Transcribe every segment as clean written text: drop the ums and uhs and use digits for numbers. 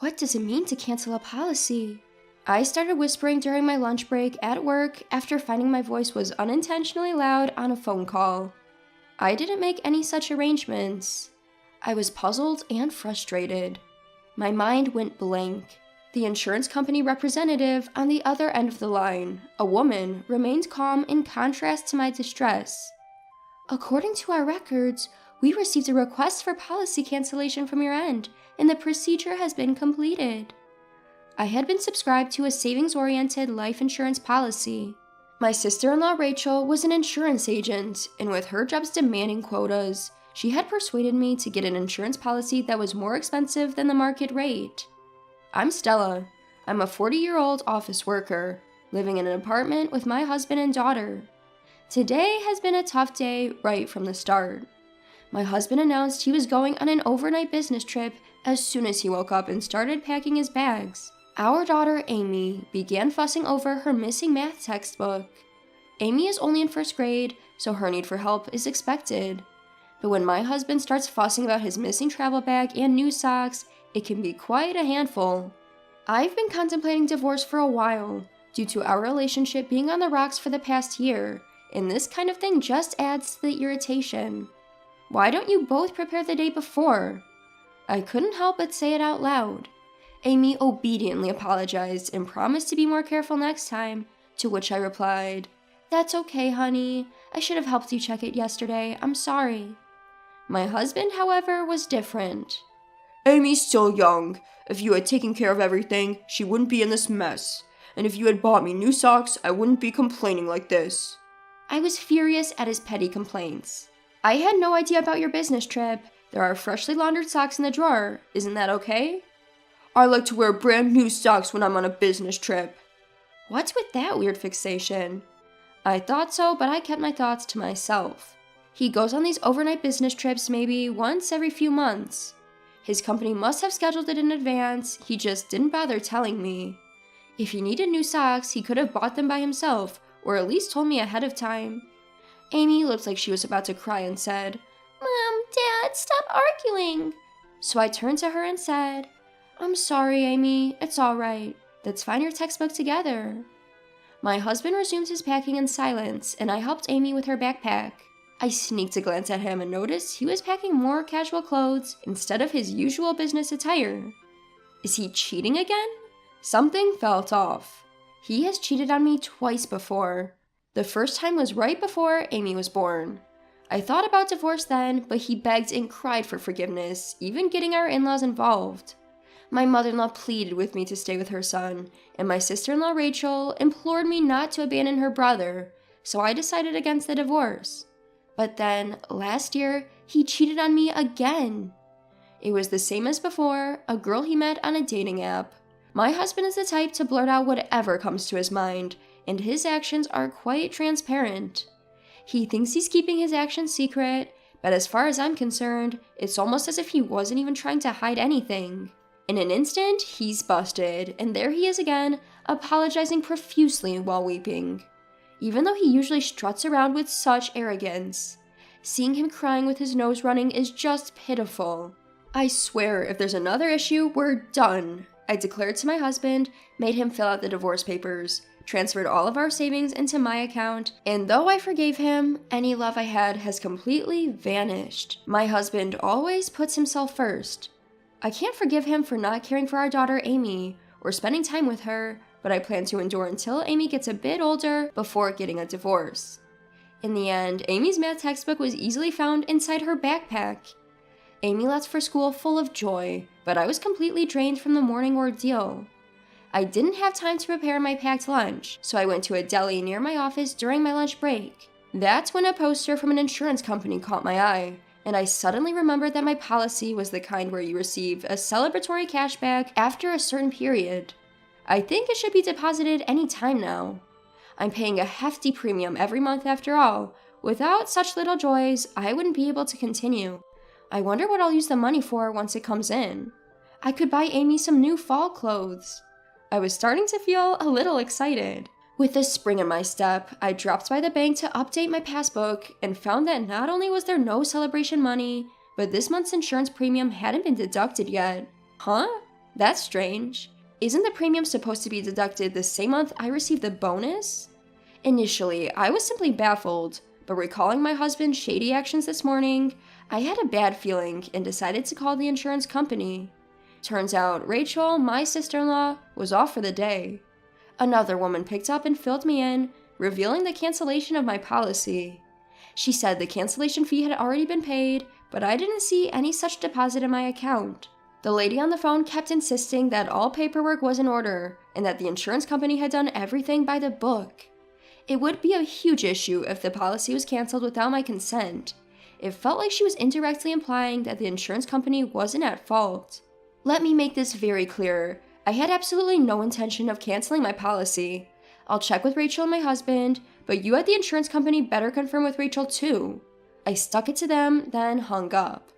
What does it mean to cancel a policy? I started whispering during my lunch break at work after finding my voice was unintentionally loud on a phone call. I didn't make any such arrangements. I was puzzled and frustrated. My mind went blank. The insurance company representative on the other end of the line, a woman, remained calm in contrast to my distress. According to our records, we received a request for policy cancellation from your end, and the procedure has been completed. I had been subscribed to a savings-oriented life insurance policy. My sister-in-law Rachel was an insurance agent, and with her job's demanding quotas, she had persuaded me to get an insurance policy that was more expensive than the market rate. I'm Stella. I'm a 40-year-old office worker, living in an apartment with my husband and daughter. Today has been a tough day right from the start. My husband announced he was going on an overnight business trip as soon as he woke up and started packing his bags. Our daughter, Amy, began fussing over her missing math textbook. Amy is only in first grade, so her need for help is expected. But when my husband starts fussing about his missing travel bag and new socks, it can be quite a handful. I've been contemplating divorce for a while, due to our relationship being on the rocks for the past year, and this kind of thing just adds to the irritation. Why don't you both prepare the day before? I couldn't help but say it out loud. Amy obediently apologized and promised to be more careful next time, to which I replied, "That's okay, honey. I should have helped you check it yesterday. I'm sorry." My husband, however, was different. "Amy's still young. If you had taken care of everything, she wouldn't be in this mess. And if you had bought me new socks, I wouldn't be complaining like this." I was furious at his petty complaints. "I had no idea about your business trip. There are freshly laundered socks in the drawer. Isn't that okay?" "I like to wear brand new socks when I'm on a business trip." What's with that weird fixation? I thought so, but I kept my thoughts to myself. He goes on these overnight business trips maybe once every few months. His company must have scheduled it in advance, he just didn't bother telling me. If he needed new socks, he could have bought them by himself, or at least told me ahead of time. Amy looked like she was about to cry and said, "Mom, Dad, stop arguing." So I turned to her and said, "I'm sorry, Amy. It's all right. Let's find your textbook together." My husband resumed his packing in silence, and I helped Amy with her backpack. I sneaked a glance at him and noticed he was packing more casual clothes instead of his usual business attire. Is he cheating again? Something felt off. He has cheated on me twice before. The first time was right before Amy was born. I thought about divorce then, but he begged and cried for forgiveness, even getting our in-laws involved. My mother-in-law pleaded with me to stay with her son, and my sister-in-law Rachel implored me not to abandon her brother, so I decided against the divorce. But then, last year, he cheated on me again. It was the same as before, a girl he met on a dating app. My husband is the type to blurt out whatever comes to his mind, and his actions are quite transparent. He thinks he's keeping his actions secret, but as far as I'm concerned, it's almost as if he wasn't even trying to hide anything. In an instant, he's busted, and there he is again, apologizing profusely while weeping. Even though he usually struts around with such arrogance. Seeing him crying with his nose running is just pitiful. I swear, if there's another issue, we're done. I declared to my husband, made him fill out the divorce papers, transferred all of our savings into my account, and though I forgave him, any love I had has completely vanished. My husband always puts himself first. I can't forgive him for not caring for our daughter Amy, or spending time with her, but I plan to endure until Amy gets a bit older before getting a divorce. In the end, Amy's math textbook was easily found inside her backpack. Amy left for school full of joy, but I was completely drained from the morning ordeal. I didn't have time to prepare my packed lunch, so I went to a deli near my office during my lunch break. That's when a poster from an insurance company caught my eye, and I suddenly remembered that my policy was the kind where you receive a celebratory cashback after a certain period. I think it should be deposited any time now. I'm paying a hefty premium every month after all. Without such little joys, I wouldn't be able to continue. I wonder what I'll use the money for once it comes in. I could buy Amy some new fall clothes. I was starting to feel a little excited. With a spring in my step, I dropped by the bank to update my passbook and found that not only was there no celebration money, but this month's insurance premium hadn't been deducted yet. Huh? That's strange. Isn't the premium supposed to be deducted the same month I received the bonus? Initially, I was simply baffled, but recalling my husband's shady actions this morning, I had a bad feeling and decided to call the insurance company. Turns out Rachel, my sister-in-law, was off for the day. Another woman picked up and filled me in, revealing the cancellation of my policy. She said the cancellation fee had already been paid, but I didn't see any such deposit in my account. The lady on the phone kept insisting that all paperwork was in order and that the insurance company had done everything by the book. It would be a huge issue if the policy was canceled without my consent. It felt like she was indirectly implying that the insurance company wasn't at fault. Let me make this very clear. I had absolutely no intention of canceling my policy. I'll check with Rachel and my husband, but you at the insurance company better confirm with Rachel too. I stuck it to them, then hung up.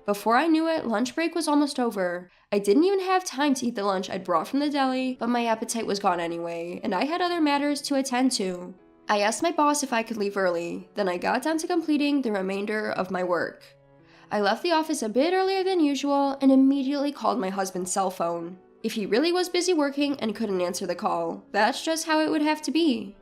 Before I knew it, lunch break was almost over. I didn't even have time to eat the lunch I'd brought from the deli, but my appetite was gone anyway, and I had other matters to attend to. I asked my boss if I could leave early, then I got down to completing the remainder of my work. I left the office a bit earlier than usual and immediately called my husband's cell phone. If he really was busy working and couldn't answer the call, that's just how it would have to be.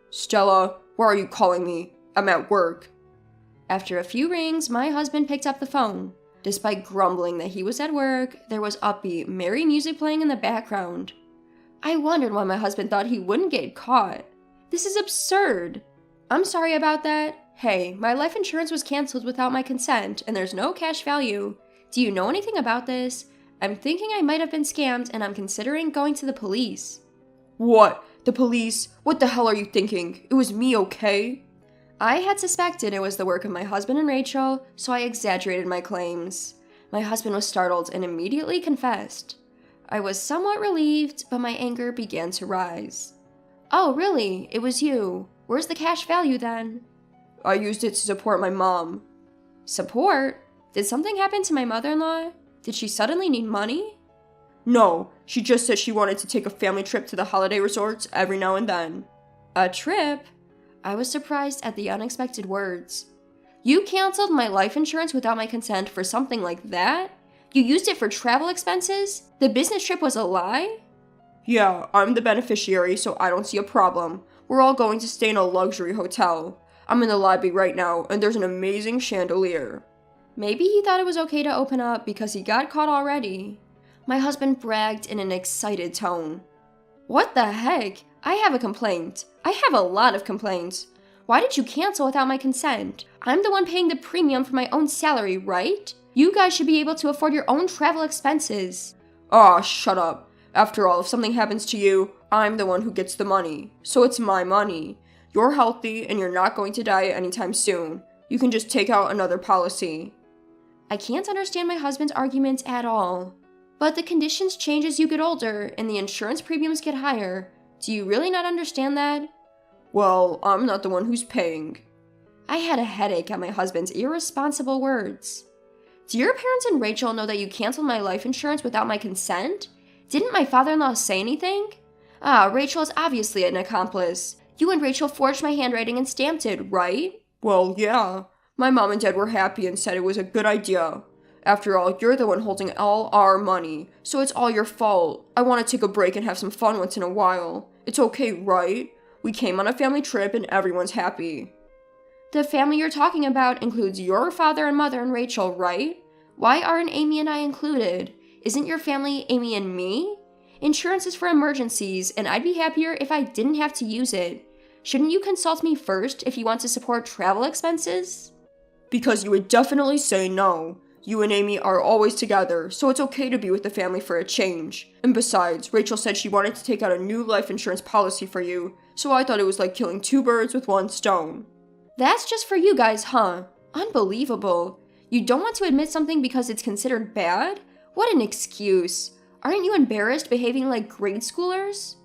Stella, why are you calling me? I'm at work. After a few rings, my husband picked up the phone. Despite grumbling that he was at work, there was upbeat, merry music playing in the background. I wondered why my husband thought he wouldn't get caught. This is absurd. I'm sorry about that. Hey, my life insurance was canceled without my consent, and there's no cash value. Do you know anything about this? I'm thinking I might have been scammed, and I'm considering going to the police. What? The police? What the hell are you thinking? It was me, okay? I had suspected it was the work of my husband and Rachel, so I exaggerated my claims. My husband was startled and immediately confessed. I was somewhat relieved, but my anger began to rise. Oh, really? It was you. Where's the cash value then? I used it to support my mom. Support? Did something happen to my mother-in-law? Did she suddenly need money? No, she just said she wanted to take a family trip to the holiday resorts every now and then. A trip? I was surprised at the unexpected words. You canceled my life insurance without my consent for something like that? You used it for travel expenses? The business trip was a lie? Yeah, I'm the beneficiary, so I don't see a problem. We're all going to stay in a luxury hotel. I'm in the lobby right now, and there's an amazing chandelier. Maybe he thought it was okay to open up because he got caught already. My husband bragged in an excited tone. What the heck? I have a complaint. I have a lot of complaints. Why did you cancel without my consent? I'm the one paying the premium for my own salary, right? You guys should be able to afford your own travel expenses. Aw, shut up. After all, if something happens to you, I'm the one who gets the money. So it's my money. You're healthy and you're not going to die anytime soon. You can just take out another policy. I can't understand my husband's arguments at all. But the conditions change as you get older and the insurance premiums get higher. Do you really not understand that? Well, I'm not the one who's paying. I had a headache at my husband's irresponsible words. Do your parents and Rachel know that you canceled my life insurance without my consent? Didn't my father-in-law say anything? Rachel is obviously an accomplice. You and Rachel forged my handwriting and stamped it, right? Well, yeah. My mom and dad were happy and said it was a good idea. After all, you're the one holding all our money, so it's all your fault. I want to take a break and have some fun once in a while. It's okay, right? We came on a family trip and everyone's happy. The family you're talking about includes your father and mother and Rachel, right? Why aren't Amy and I included? Isn't your family Amy and me? Insurance is for emergencies, and I'd be happier if I didn't have to use it. Shouldn't you consult me first if you want to support travel expenses? Because you would definitely say no. You and Amy are always together, so it's okay to be with the family for a change. And besides, Rachel said she wanted to take out a new life insurance policy for you, so I thought it was like killing two birds with one stone. That's just for you guys, huh? Unbelievable. You don't want to admit something because it's considered bad? What an excuse. Aren't you embarrassed behaving like grade schoolers?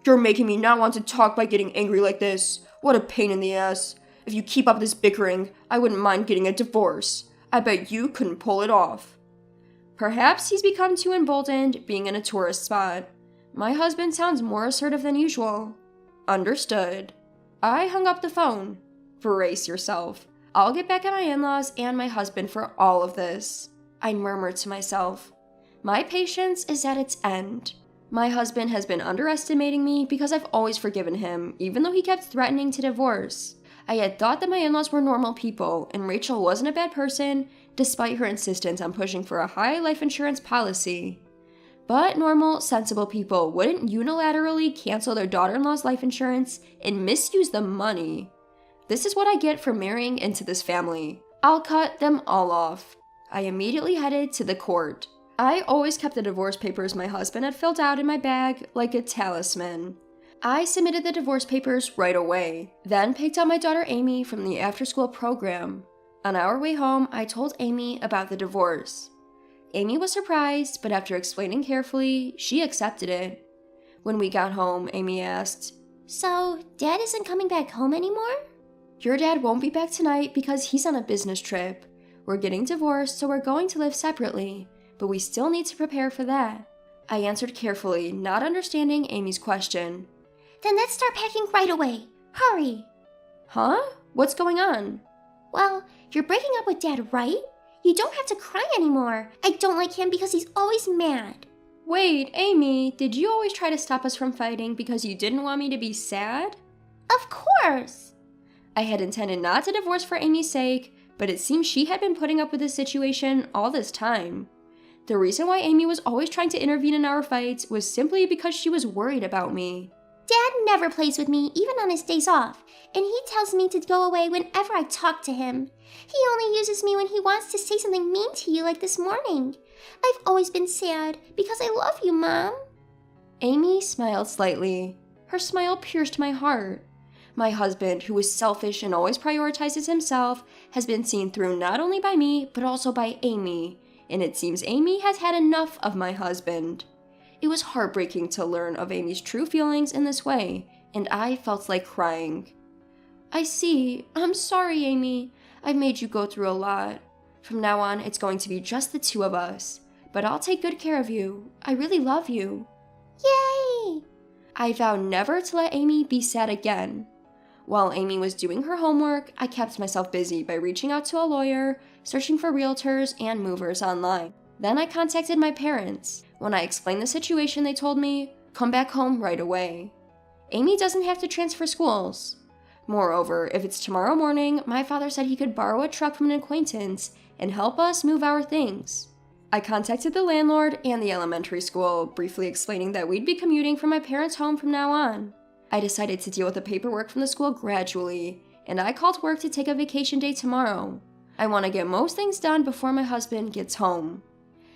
You're making me not want to talk by getting angry like this. What a pain in the ass. If you keep up this bickering, I wouldn't mind getting a divorce. I bet you couldn't pull it off. Perhaps he's become too emboldened being in a tourist spot. My husband sounds more assertive than usual. Understood. I hung up the phone. Brace yourself. I'll get back at my in-laws and my husband for all of this. I murmured to myself. My patience is at its end. My husband has been underestimating me because I've always forgiven him, even though he kept threatening to divorce. I had thought that my in-laws were normal people, and Rachel wasn't a bad person, despite her insistence on pushing for a high life insurance policy. But normal, sensible people wouldn't unilaterally cancel their daughter-in-law's life insurance and misuse the money. This is what I get for marrying into this family. I'll cut them all off. I immediately headed to the court. I always kept the divorce papers my husband had filled out in my bag like a talisman. I submitted the divorce papers right away, then picked up my daughter Amy from the after-school program. On our way home, I told Amy about the divorce. Amy was surprised, but after explaining carefully, she accepted it. When we got home, Amy asked, "So, Dad isn't coming back home anymore?" "Your dad won't be back tonight because he's on a business trip. We're getting divorced, so we're going to live separately, but we still need to prepare for that." I answered carefully, not understanding Amy's question. "Then let's start packing right away. Hurry." "Huh? What's going on?" "Well, you're breaking up with Dad, right? You don't have to cry anymore. I don't like him because he's always mad." "Wait, Amy, did you always try to stop us from fighting because you didn't want me to be sad?" "Of course." I had intended not to divorce for Amy's sake, but it seems she had been putting up with this situation all this time. The reason why Amy was always trying to intervene in our fights was simply because she was worried about me. "Dad never plays with me, even on his days off, and he tells me to go away whenever I talk to him. He only uses me when he wants to say something mean to you like this morning. I've always been sad because I love you, Mom." Amy smiled slightly. Her smile pierced my heart. My husband, who is selfish and always prioritizes himself, has been seen through not only by me, but also by Amy, and it seems Amy has had enough of my husband. It was heartbreaking to learn of Amy's true feelings in this way, and I felt like crying. "I see. I'm sorry, Amy. I've made you go through a lot. From now on, it's going to be just the two of us. But I'll take good care of you. I really love you." Yay! I vowed never to let Amy be sad again. While Amy was doing her homework, I kept myself busy by reaching out to a lawyer, searching for realtors and movers online. Then I contacted my parents. When I explained the situation, they told me, "Come back home right away." Amy doesn't have to transfer schools. Moreover, if it's tomorrow morning, my father said he could borrow a truck from an acquaintance and help us move our things. I contacted the landlord and the elementary school, briefly explaining that we'd be commuting from my parents' home from now on. I decided to deal with the paperwork from the school gradually, and I called work to take a vacation day tomorrow. I want to get most things done before my husband gets home.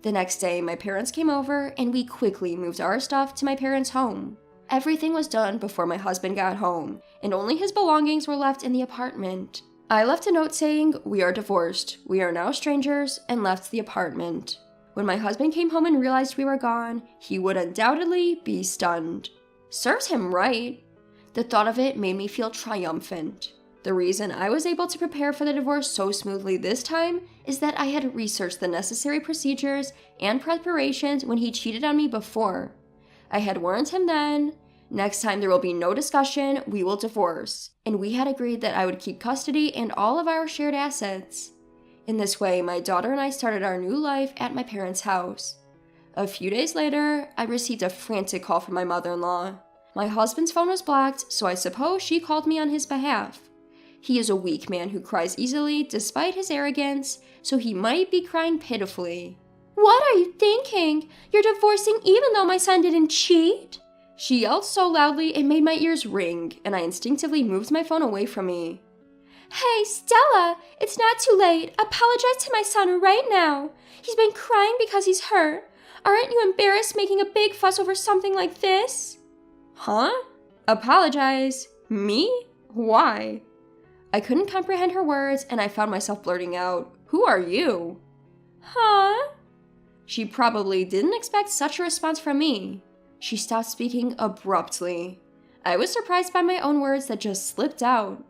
The next day, my parents came over, and we quickly moved our stuff to my parents' home. Everything was done before my husband got home, and only his belongings were left in the apartment. I left a note saying, "We are divorced, we are now strangers," and left the apartment. When my husband came home and realized we were gone, he would undoubtedly be stunned. Serves him right. The thought of it made me feel triumphant. The reason I was able to prepare for the divorce so smoothly this time is that I had researched the necessary procedures and preparations when he cheated on me before. I had warned him then, next time there will be no discussion, we will divorce, and we had agreed that I would keep custody and all of our shared assets. In this way, my daughter and I started our new life at my parents' house. A few days later, I received a frantic call from my mother-in-law. My husband's phone was blocked, so I suppose she called me on his behalf. He is a weak man who cries easily despite his arrogance, so he might be crying pitifully. "What are you thinking? You're divorcing even though my son didn't cheat?" She yelled so loudly it made my ears ring, and I instinctively moved my phone away from me. "Hey, Stella, it's not too late. Apologize to my son right now. He's been crying because he's hurt. Aren't you embarrassed making a big fuss over something like this?" Huh? Apologize? Me? Why? I couldn't comprehend her words, and I found myself blurting out, "Who are you?" "Huh?" She probably didn't expect such a response from me. She stopped speaking abruptly. I was surprised by my own words that just slipped out.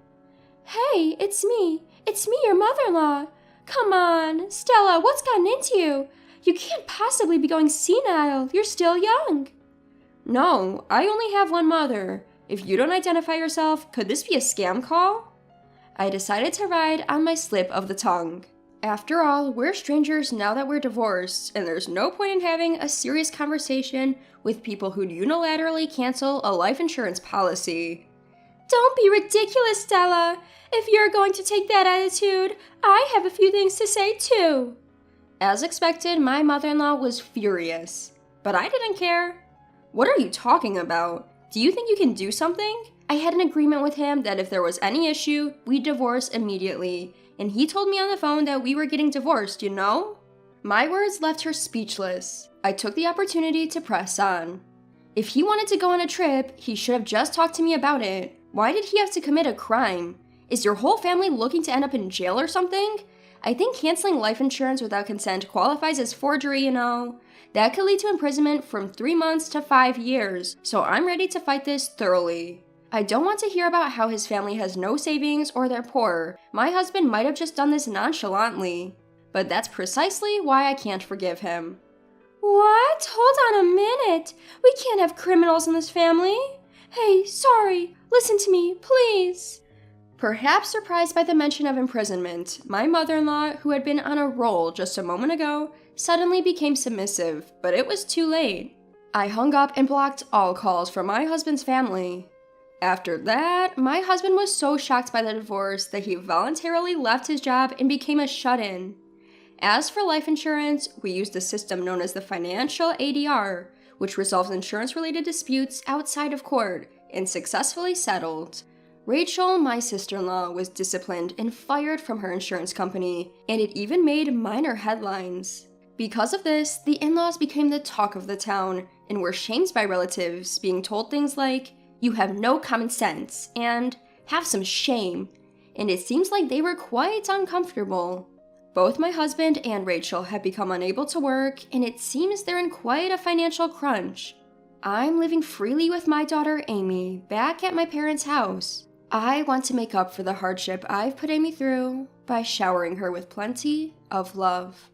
"Hey, it's me. It's me, your mother-in-law. Come on, Stella, what's gotten into you? You can't possibly be going senile. You're still young." No, I only have one mother. If you don't identify yourself, could this be a scam call? I decided to ride on my slip of the tongue. After all, we're strangers now that we're divorced, and there's no point in having a serious conversation with people who'd unilaterally cancel a life insurance policy. Don't be ridiculous, Stella. If you're going to take that attitude, I have a few things to say too. As expected, my mother-in-law was furious, but I didn't care. What are you talking about? Do you think you can do something? I had an agreement with him that if there was any issue, we'd divorce immediately, and he told me on the phone that we were getting divorced, you know? My words left her speechless. I took the opportunity to press on. If he wanted to go on a trip, he should have just talked to me about it. Why did he have to commit a crime? Is your whole family looking to end up in jail or something? I think canceling life insurance without consent qualifies as forgery, you know? That could lead to imprisonment from 3 months to 5 years, so I'm ready to fight this thoroughly. I don't want to hear about how his family has no savings or they're poor. My husband might have just done this nonchalantly. But that's precisely why I can't forgive him. What? Hold on a minute. We can't have criminals in this family. Hey, sorry. Listen to me, please. Perhaps surprised by the mention of imprisonment, my mother-in-law, who had been on a roll just a moment ago, suddenly became submissive, but it was too late. I hung up and blocked all calls from my husband's family. After that, my husband was so shocked by the divorce that he voluntarily left his job and became a shut-in. As for life insurance, we used a system known as the financial ADR, which resolves insurance-related disputes outside of court and successfully settled. Rachel, my sister-in-law, was disciplined and fired from her insurance company, and it even made minor headlines. Because of this, the in-laws became the talk of the town and were shamed by relatives, being told things like, "You have no common sense," and "have some shame," and it seems like they were quite uncomfortable. Both my husband and Rachel have become unable to work, and it seems they're in quite a financial crunch. I'm living freely with my daughter Amy, back at my parents' house. I want to make up for the hardship I've put Amy through by showering her with plenty of love.